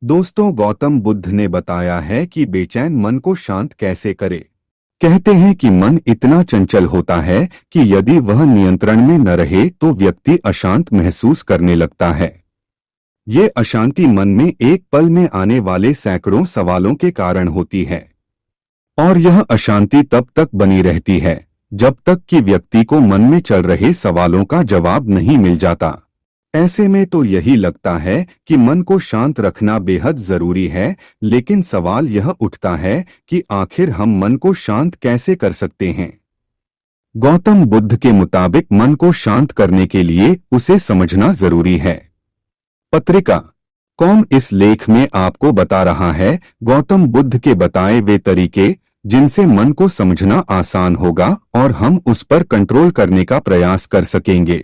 दोस्तों, गौतम बुद्ध ने बताया है कि बेचैन मन को शांत कैसे करे। कहते हैं कि मन इतना चंचल होता है कि यदि वह नियंत्रण में न रहे तो व्यक्ति अशांत महसूस करने लगता है। ये अशांति मन में एक पल में आने वाले सैकड़ों सवालों के कारण होती है, और यह अशांति तब तक बनी रहती है जब तक कि व्यक्ति को मन में चल रहे सवालों का जवाब नहीं मिल जाता। ऐसे में तो यही लगता है कि मन को शांत रखना बेहद जरूरी है, लेकिन सवाल यह उठता है कि आखिर हम मन को शांत कैसे कर सकते हैं। गौतम बुद्ध के मुताबिक मन को शांत करने के लिए उसे समझना जरूरी है। पत्रिका कॉम इस लेख में आपको बता रहा है गौतम बुद्ध के बताए वे तरीके जिनसे मन को समझना आसान होगा और हम उस पर कंट्रोल करने का प्रयास कर सकेंगे।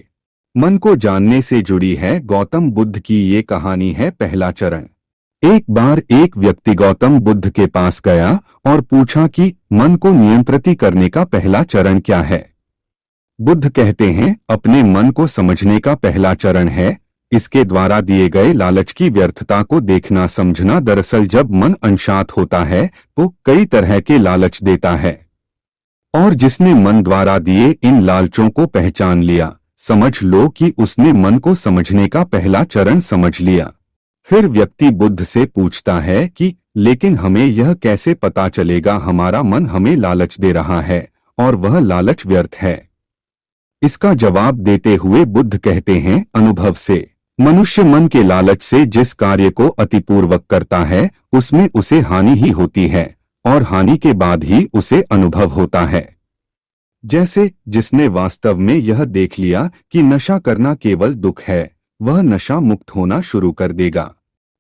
मन को जानने से जुड़ी है गौतम बुद्ध की ये कहानी है। पहला चरण। एक बार एक व्यक्ति गौतम बुद्ध के पास गया और पूछा कि मन को नियंत्रित करने का पहला चरण क्या है। बुद्ध कहते हैं, अपने मन को समझने का पहला चरण है इसके द्वारा दिए गए लालच की व्यर्थता को देखना समझना। दरअसल जब मन अनशांत होता है तो कई तरह के लालच देता है, और जिसने मन द्वारा दिए इन लालचों को पहचान लिया, समझ लो कि उसने मन को समझने का पहला चरण समझ लिया। फिर व्यक्ति बुद्ध से पूछता है कि लेकिन हमें यह कैसे पता चलेगा हमारा मन हमें लालच दे रहा है और वह लालच व्यर्थ है। इसका जवाब देते हुए बुद्ध कहते हैं, अनुभव से। मनुष्य मन के लालच से जिस कार्य को अतिपूर्वक करता है उसमें उसे हानि ही होती है, और हानि के बाद ही उसे अनुभव होता है। जैसे जिसने वास्तव में यह देख लिया कि नशा करना केवल दुख है, वह नशा मुक्त होना शुरू कर देगा।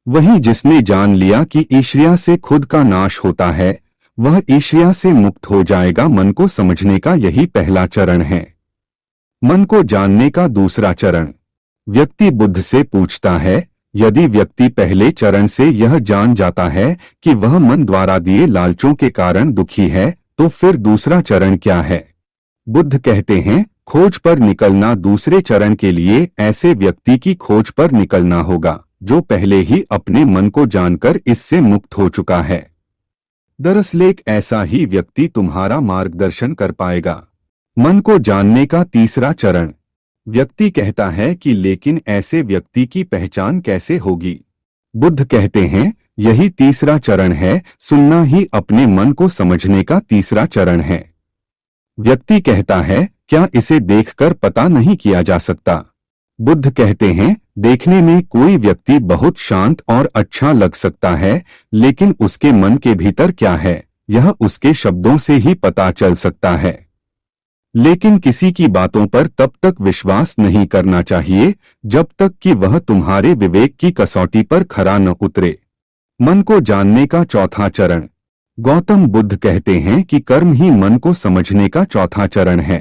वहीं जिसने जान लिया कि ईर्ष्या से खुद का नाश होता है, वह ईर्ष्या से मुक्त हो जाएगा। मन को समझने का यही पहला चरण है। मन को जानने का दूसरा चरण। व्यक्ति बुद्ध से पूछता है, यदि व्यक्ति पहले चरण से यह जान जाता है कि वह मन द्वारा दिए लालचों के कारण दुखी है, तो फिर दूसरा चरण क्या है। बुद्ध कहते हैं, खोज पर निकलना। दूसरे चरण के लिए ऐसे व्यक्ति की खोज पर निकलना होगा जो पहले ही अपने मन को जानकर इससे मुक्त हो चुका है। दरअसल एक ऐसा ही व्यक्ति तुम्हारा मार्गदर्शन कर पाएगा। मन को जानने का तीसरा चरण। व्यक्ति कहता है कि लेकिन ऐसे व्यक्ति की पहचान कैसे होगी। बुद्ध कहते हैं, यही तीसरा चरण है। सुनना ही अपने मन को समझने का तीसरा चरण है। व्यक्ति कहता है, क्या इसे देखकर पता नहीं किया जा सकता। बुद्ध कहते हैं, देखने में कोई व्यक्ति बहुत शांत और अच्छा लग सकता है, लेकिन उसके मन के भीतर क्या है यह उसके शब्दों से ही पता चल सकता है। लेकिन किसी की बातों पर तब तक विश्वास नहीं करना चाहिए जब तक कि वह तुम्हारे विवेक की कसौटी पर खरा न उतरे। मन को जानने का चौथा चरण। गौतम बुद्ध कहते हैं कि कर्म ही मन को समझने का चौथा चरण है।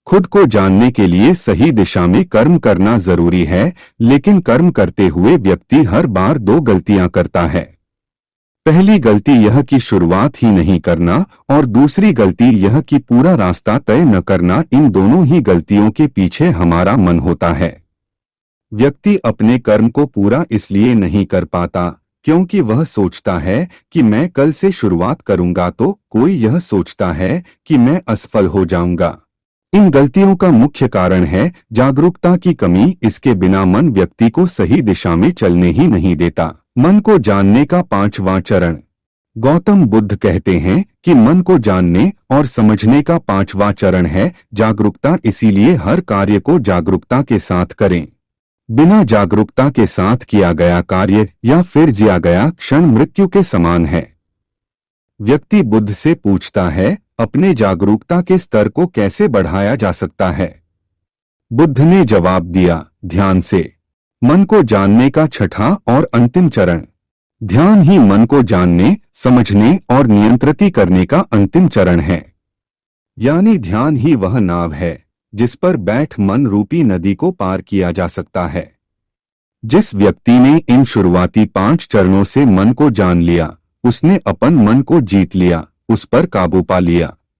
खुद को जानने के लिए सही दिशा में कर्म करना जरूरी है, लेकिन कर्म करते हुए व्यक्ति हर बार दो गलतियां करता है। पहली गलती यह कि शुरुआत ही नहीं करना, और दूसरी गलती यह कि पूरा रास्ता तय न करना। इन दोनों ही गलतियों के पीछे हमारा मन होता है। व्यक्ति अपने कर्म को पूरा इसलिए नहीं कर पाता क्योंकि वह सोचता है कि मैं कल से शुरुआत करूंगा तो कोई यह सोचता है कि मैं असफल हो जाऊंगा। इन गलतियों का मुख्य कारण है जागरूकता की कमी। इसके बिना मन व्यक्ति को सही दिशा में चलने ही नहीं देता। मन को जानने का पांचवां चरण। गौतम बुद्ध कहते हैं कि मन को जानने और समझने का पांचवां चरण है जागरूकता। इसीलिए हर कार्य को जागरूकता के साथ करें। बिना जागरूकता के साथ किया गया कार्य या फिर जिया गया क्षण मृत्यु के समान है। व्यक्ति बुद्ध से पूछता है, अपने जागरूकता के स्तर को कैसे बढ़ाया जा सकता है। बुद्ध ने जवाब दिया, ध्यान से। मन को जानने का छठा और अंतिम चरण। ध्यान ही मन को जानने, समझने और नियंत्रित करने का अंतिम चरण है। यानी ध्यान ही वह नाव है जिस पर बैठ मन रूपी नदी को पार किया जा सकता है। जिस व्यक्ति ने इन शुरुआती 5 चरणों से मन को जान लिया, उसने अपन मन को जीत लिया, उस पर काबू पा लिया।